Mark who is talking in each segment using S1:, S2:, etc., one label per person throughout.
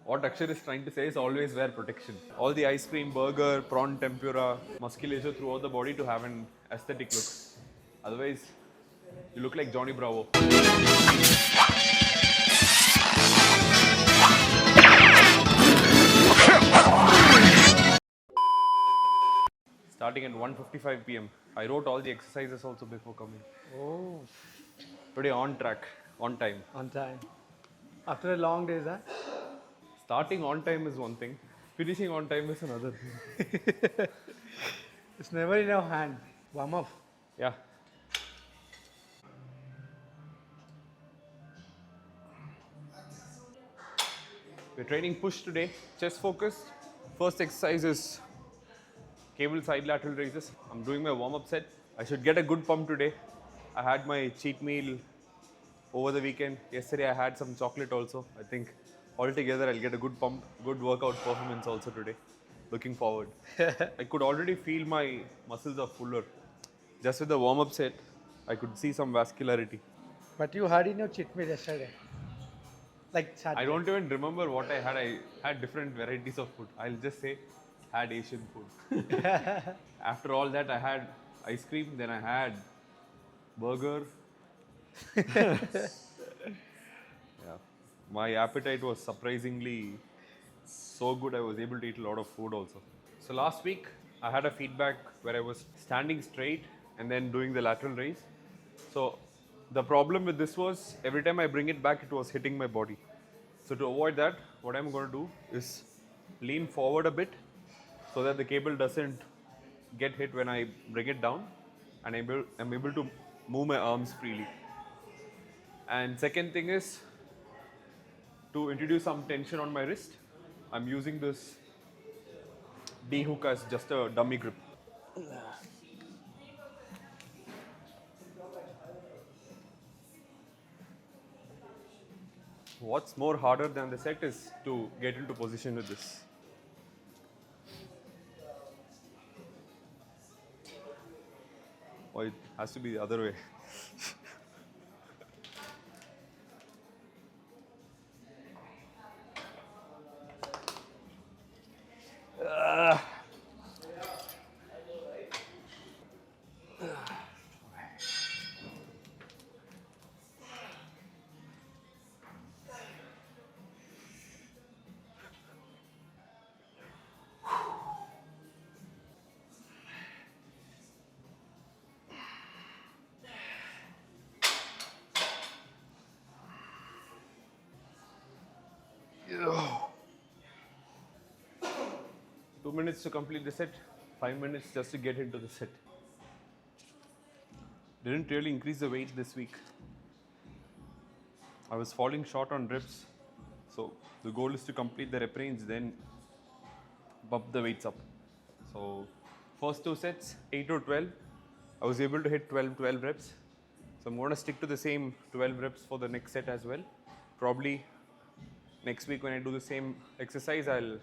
S1: What Akshar is trying to say is always wear protection. All the ice cream, burger, prawn tempura, musculature throughout the body to have an aesthetic look. Otherwise, you look like Johnny Bravo. Starting at 1:55 p.m. I wrote all the exercises also before coming.
S2: Oh,
S1: Today on track, on time.
S2: on time. After a long day, huh?
S1: Starting on time is one thing, finishing on time is another thing.
S2: It's never in our hand. Warm up.
S1: Yeah. We're training push today, chest focused. First exercise is cable side lateral raises. I'm doing my warm up set. I should get a good pump today. I had my cheat meal over the weekend. Yesterday I had some chocolate also. I think altogether I'll get a good pump, good workout performance also today. Looking forward. I could already feel my muscles are fuller. Just with the warm up set, I could see some vascularity.
S2: But you had in your cheat meal yesterday. Like
S1: I
S2: Saturday.
S1: don't even remember what I had. I had different varieties of food. I'll just say had Asian food. After all that, I had ice cream, then I had burger. Yeah. My appetite was surprisingly so good, I was able to eat a lot of food also. So last week, I had a feedback where I was standing straight and then doing the lateral raise. So the problem with this was every time I bring it back, it was hitting my body. So to avoid that, what I'm going to do is lean forward a bit so that the cable doesn't get hit when I bring it down, and I'm able to move my arms freely. And second thing is to introduce some tension on my wrist. I'm using this D hook as just a dummy grip. What's more harder than the set is to get into position with this. Or it has to be the other way. Yeah. 2 minutes to complete the set, 5 minutes just to get into the set. Didn't really increase the weight this week. I was falling short on reps, so the goal is to complete the rep range, then bump the weights up. So first two sets, 8 or 12, I was able to hit 12 reps. So I'm going to stick to the same 12 reps for the next set as well. Probably next week when I do the same exercise, I'll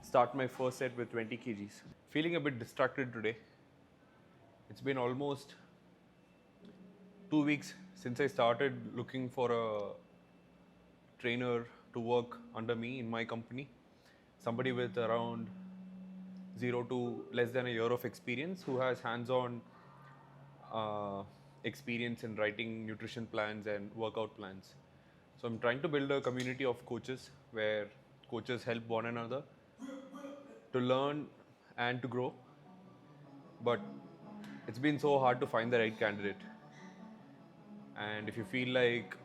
S1: start my first set with 20 kgs. Feeling a bit distracted today. It's been almost 2 weeks since I started looking for a trainer to work under me in my company. Somebody with around 0 to less than a year of experience who has hands-on experience in writing nutrition plans and workout plans. So I'm trying to build a community of coaches where coaches help one another to learn and to grow. But it's been so hard to find the right candidate. And if you feel like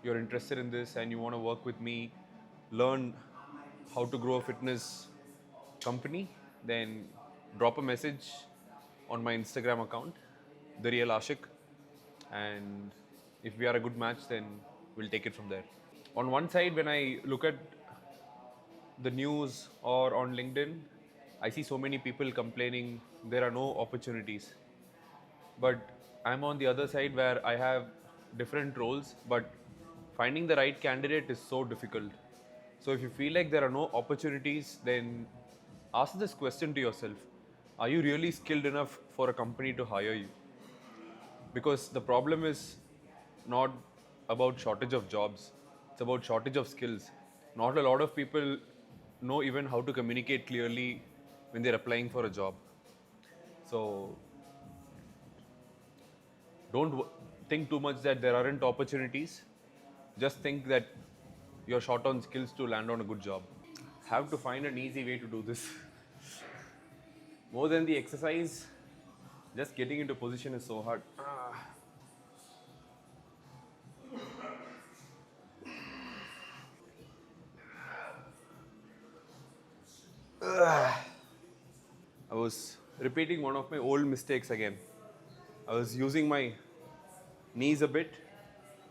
S1: you're interested in this and you want to work with me, learn how to grow a fitness company, then drop a message on my Instagram account, The Real Ashik, and if we are a good match, then we'll take it from there. On one side, when I look at the news or on LinkedIn, I see so many people complaining there are no opportunities. But I'm on the other side where I have different roles, but finding the right candidate is so difficult. So if you feel like there are no opportunities, then ask this question to yourself. Are you really skilled enough for a company to hire you? Because the problem is not about shortage of jobs, it's about shortage of skills. Not a lot of people know even how to communicate clearly when they're applying for a job. So don't think too much that there aren't opportunities. Just think that you're short on skills to land on a good job. Have to find an easy way to do this. More than the exercise, just getting into position is so hard. I was repeating one of my old mistakes again. I was using my knees a bit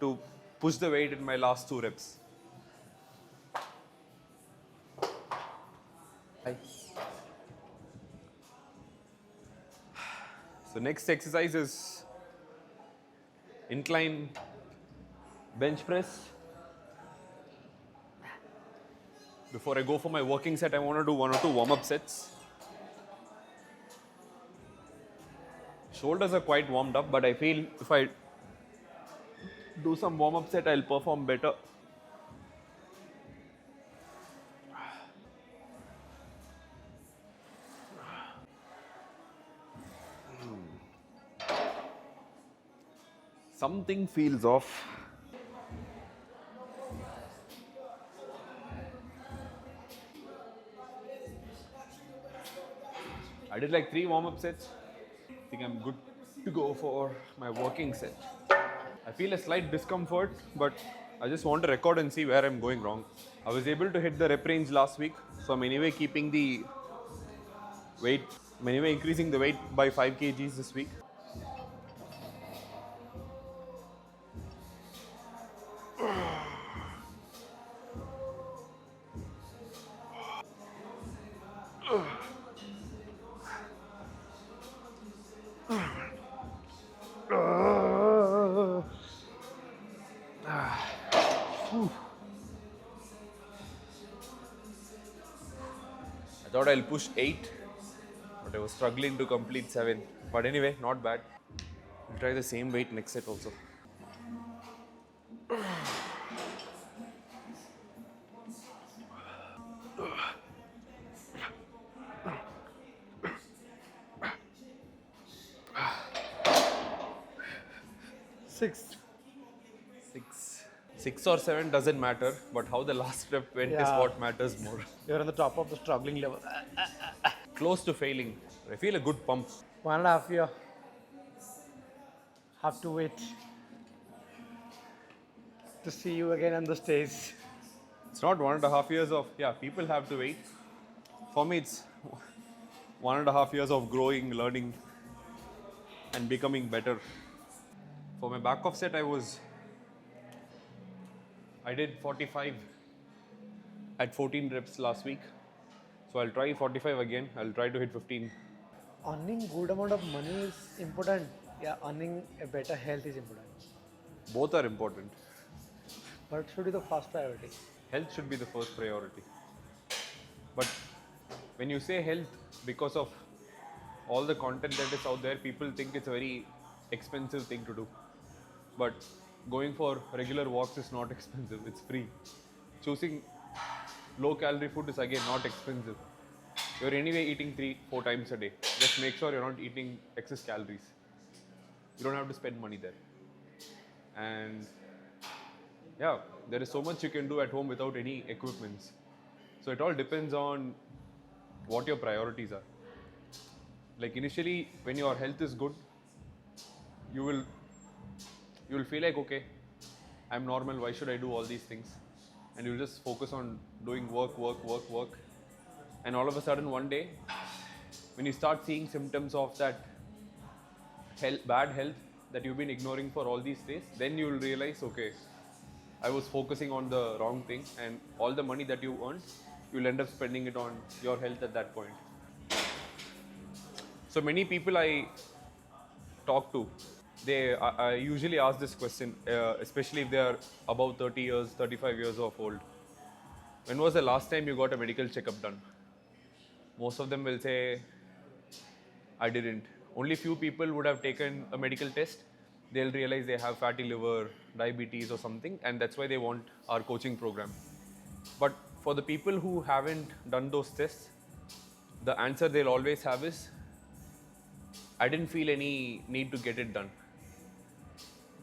S1: to push the weight in my last 2 reps. So next exercise is incline bench press. Before I go for my working set, I want to do 1 or 2 warm-up sets. Shoulders are quite warmed up, but I feel if I do some warm-up set, I'll perform better. Something feels off. I did like 3 warm-up sets. I think I'm good to go for my working set. I feel a slight discomfort, but I just want to record and see where I'm going wrong. I was able to hit the rep range last week, so I'm anyway keeping the weight. I'm anyway increasing the weight by 5 kgs this week. I thought I'll push 8, but I was struggling to complete 7. But anyway, not bad. We'll try the same weight next set also.
S2: Six.
S1: 6. 6 or 7 doesn't matter, but how the last rep went is
S2: Yeah.
S1: what matters more.
S2: You're on the top of the struggling level.
S1: Close to failing. I feel a good pump.
S2: 1.5 year. Have to wait to see you again on the stage.
S1: It's not 1.5 years of, yeah, people have to wait. For me, it's 1.5 years of growing, learning, and becoming better. For my back off set, I did 45 at 14 reps last week. So I'll try 45 again. I'll try to hit 15.
S2: Earning good amount of money is important. Yeah, earning a better health is important.
S1: Both are important.
S2: But should be the first priority.
S1: Health should be the first priority. But when you say health, because of all the content that is out there, people think it's a very expensive thing to do. But going for regular walks is not expensive, it's free. Choosing low calorie food is again not expensive. You're anyway eating 3-4 times a day. Just make sure you're not eating excess calories. You don't have to spend money there. And yeah, there is so much you can do at home without any equipments. So it all depends on what your priorities are. Like initially, when your health is good, you will feel like, okay, I'm normal, why should I do all these things? And you'll just focus on doing work. And all of a sudden one day, when you start seeing symptoms of that bad health that you've been ignoring for all these days, then you'll realize, okay, I was focusing on the wrong thing, and all the money that you earned, you'll end up spending it on your health at that point. So many people I talk to, I usually ask this question, especially if they are above 30 years, 35 years of old. When was the last time you got a medical checkup done? Most of them will say, I didn't. Only few people would have taken a medical test. They'll realize they have fatty liver, diabetes or something, and that's why they want our coaching program. But for the people who haven't done those tests, the answer they'll always have is, I didn't feel any need to get it done.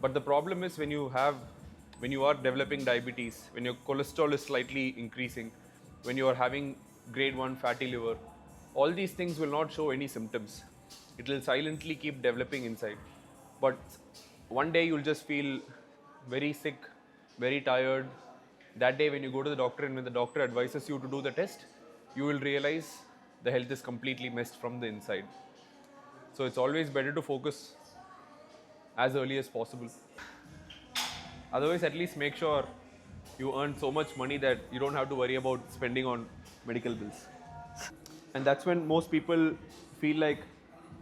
S1: But the problem is when you are developing diabetes, when your cholesterol is slightly increasing, when you are having grade 1 fatty liver, all these things will not show any symptoms. It will silently keep developing inside. But one day you'll just feel very sick, very tired. That day when you go to the doctor and when the doctor advises you to do the test, you will realize the health is completely messed from the inside. So it's always better to focus as early as possible. Otherwise, at least make sure you earn so much money that you don't have to worry about spending on medical bills. And that's when most people feel like,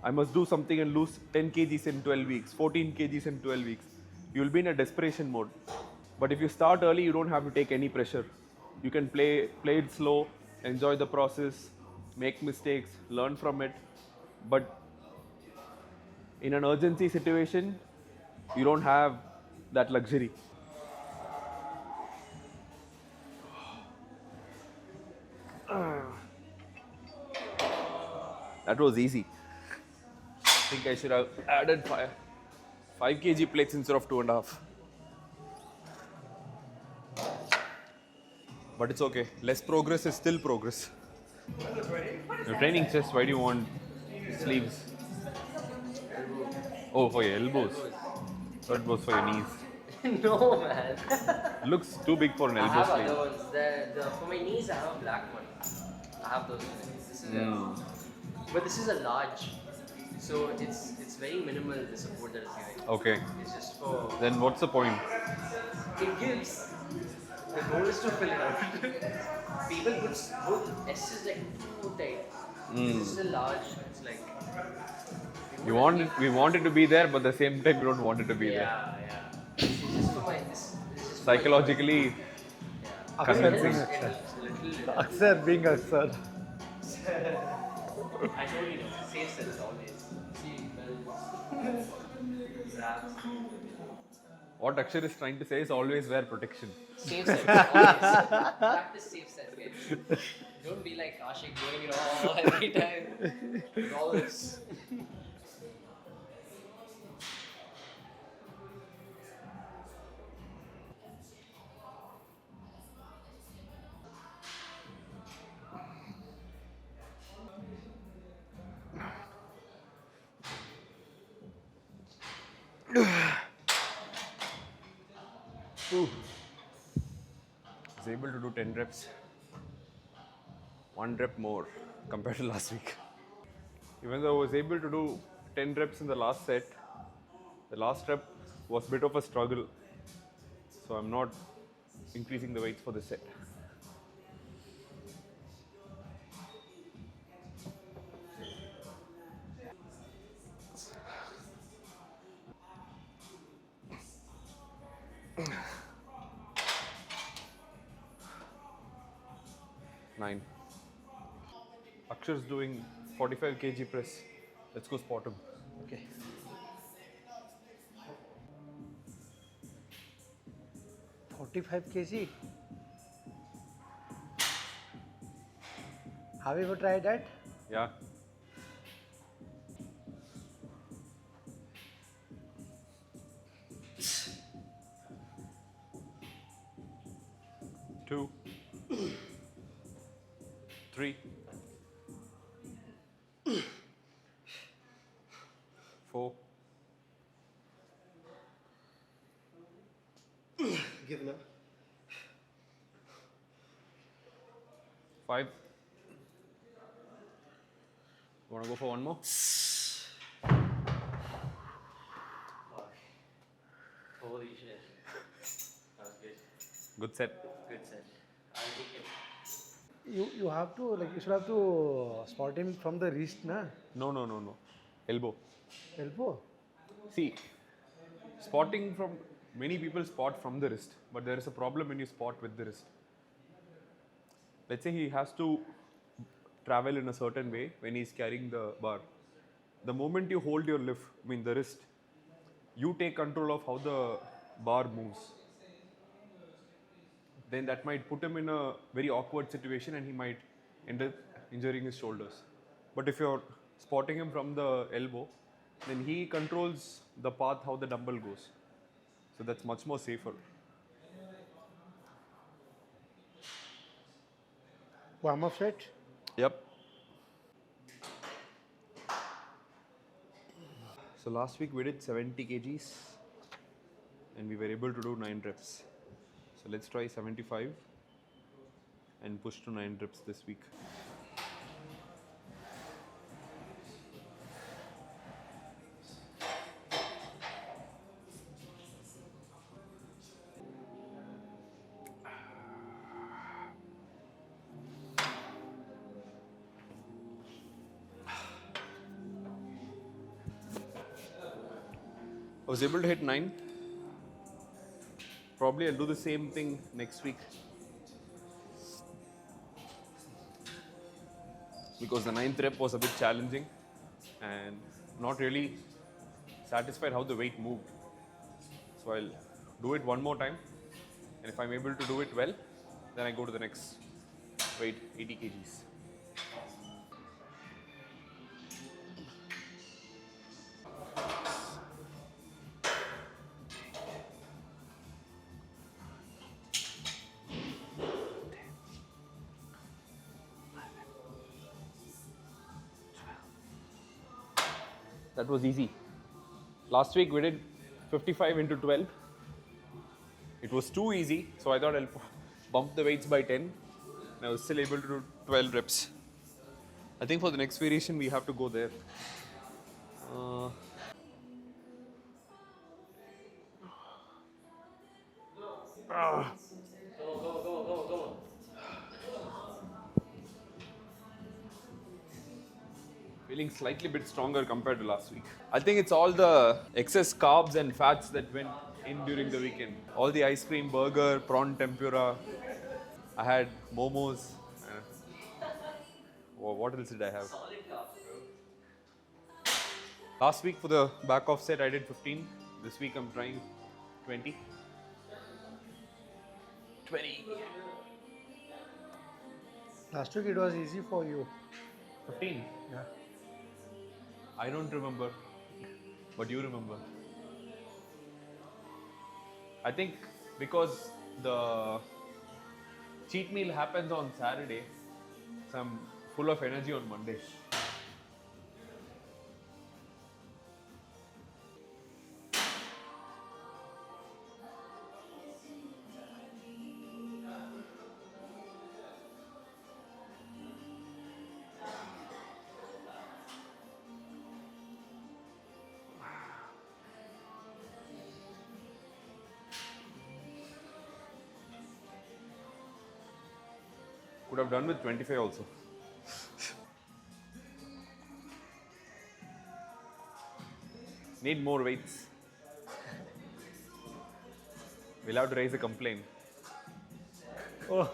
S1: I must do something and lose 10 kgs in 12 weeks, 14 kgs in 12 weeks. You'll be in a desperation mode. But if you start early, you don't have to take any pressure. You can play it slow, enjoy the process, make mistakes, learn from it. But in an urgency situation, you don't have that luxury. That was easy. I think I should have added 5 kg plates instead of 2.5. But it's okay. Less progress is still progress. You're training chest, why do you want sleeves? Oh, for your elbows. Thought it was for your knees.
S3: No, man.
S1: Looks too big for an
S3: I
S1: elbow
S3: have
S1: sleeve.
S3: other ones. For my knees, I have a black one. I have those. This is but this is a large, so it's very minimal the support that it's giving.
S1: Okay.
S3: It's just for
S1: Then what's the point?
S3: it gives. The goal is to fill it out. People put S is like too tight. This is a large. It's like
S1: We want it to be there, but at the same time, we don't want it to be there.
S3: yeah. It's just for my this. It's just for my
S1: Psychologically
S3: yeah.
S2: Aksar
S3: It
S2: being
S1: convincing.
S3: helps, it
S2: Aksar.
S3: helps a little.
S2: Aksar being Aksar.
S3: I told you, safe cells always. See, bells, wraps.
S1: What Akshar is trying to say is always wear protection.
S3: Safe cells, always. Practice safe cells, guys. Don't be like Ashik doing it all every time. With all this.
S1: Was able to do 10 reps, 1 rep more compared to last week. Even though I was able to do 10 reps in the last set, the last rep was a bit of a struggle. So I'm not increasing the weights for this set. Nine. Akshar's doing 45 kg press. Let's go spot him.
S2: Okay. 45 kg. Have you ever tried that?
S1: Yeah. Two. Three. Four.
S2: Give now.
S1: 5. Want to go for one more?
S3: Holy shit. That was good.
S1: Good set.
S3: Good set. I'll take it.
S2: You have to like you should have to spot him from the wrist, na?
S1: No. Elbow.
S2: Elbow.
S1: See, spotting from many people spot from the wrist, but there is a problem when you spot with the wrist. Let's say he has to travel in a certain way when he's carrying the bar. The moment you hold your the wrist, you take control of how the bar moves. then that might put him in a very awkward situation and he might end up injuring his shoulders. But if you're spotting him from the elbow, then he controls the path how the dumbbell goes. So that's much more safer.
S2: Warm up set.
S1: Yep. So last week we did 70 kgs and we were able to do 9 reps. So let's try 75 and push to 9 reps this week. I was able to hit 9. Probably I'll do the same thing next week. Because the 9th rep was a bit challenging and not really satisfied how the weight moved. So I'll do it one more time, and if I'm able to do it well, then I go to the next weight, 80 kgs. That was easy. Last week we did 55 into 12. It was too easy, so I thought I'll bump the weights by 10. And I was still able to do 12 reps. I think for the next variation we have to go there. Feeling slightly bit stronger compared to last week. I think it's all the excess carbs and fats that went in during the weekend. All the ice cream, burger, prawn tempura. I had momos. What else did I have? Last week for the back off set I did 15. This week I'm trying 20. 20.
S2: Last week it was easy for you.
S1: 15.
S2: Yeah.
S1: I don't remember, but you remember. I think because the cheat meal happens on Saturday, so I'm full of energy on Monday. Could have done with 25 also. Need more weights. We'll have to raise a complaint.
S2: Oh,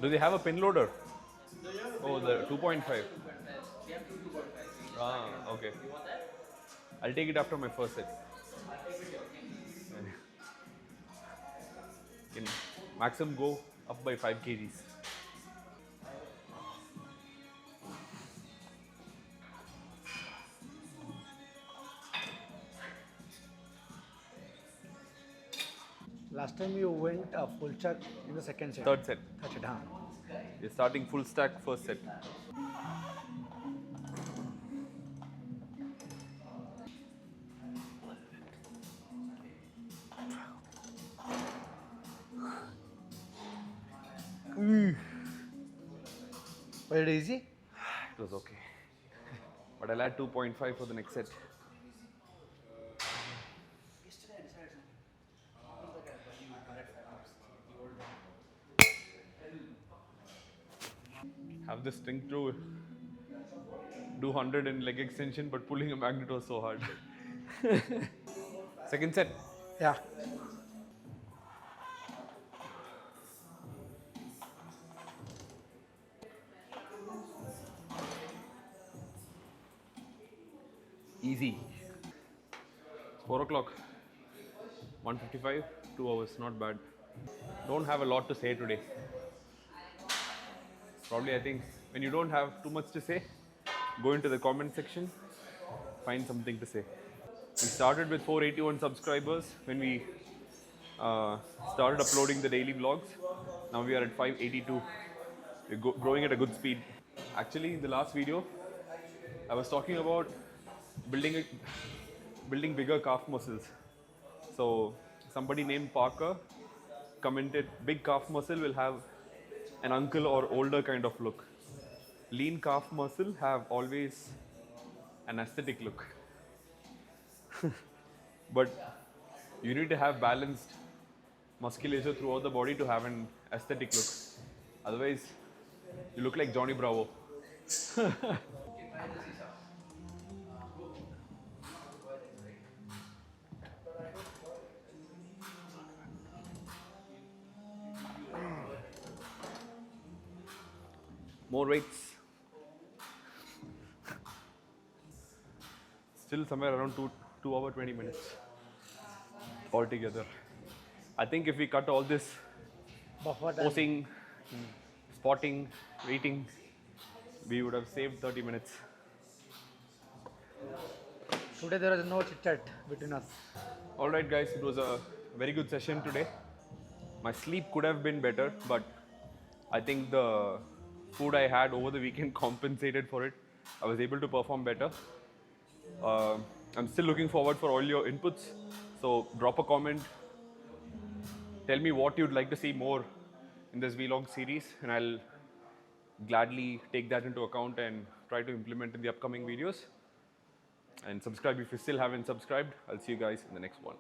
S1: Do they have a pin loader? Oh, the 2.5.
S3: We have two 2.5.
S1: Ah, okay.
S3: You want that?
S1: I'll take it after my first set.
S3: I'll take it here.
S1: Can maximum go up by 5 kgs.
S2: last time you went a full chuck in the second set.
S1: Third set.
S2: Third set, huh?
S1: We're starting full stack first set.
S2: Was it easy?
S1: It was okay. But I'll add 2.5 for the next set. Have the strength to do 100 in leg extension, but pulling a magnet was so hard. Second set.
S2: Yeah.
S1: Easy. It's 4 o'clock. 1:55. 2 hours, not bad. Don't have a lot to say today. Probably, I think when you don't have too much to say, go into the comment section, find something to say. We started with 481 subscribers when we uh, started uploading the daily vlogs. Now we are at 582. We're growing at a good speed. Actually, in the last video, I was talking about building building bigger calf muscles. So somebody named Parker commented, big calf muscle will have an uncle or older kind of look. Lean calf muscle have always an aesthetic look. But you need to have balanced musculature throughout the body to have an aesthetic look. Otherwise, you look like Johnny Bravo. More weights. Still somewhere around 2 hour 20 minutes altogether. I think if we cut all this
S2: Buffer time.
S1: posing, spotting, waiting, we would have saved 30 minutes.
S2: Today there was no chit chat between us.
S1: Alright, guys, it was a very good session today. My sleep could have been better, but I think the food I had over the weekend compensated for it. I was able to perform better. I'm still looking forward for all your inputs. So drop a comment. Tell me what you'd like to see more in this vlog series, and I'll gladly take that into account and try to implement in the upcoming videos. And subscribe if you still haven't subscribed. I'll see you guys in the next one.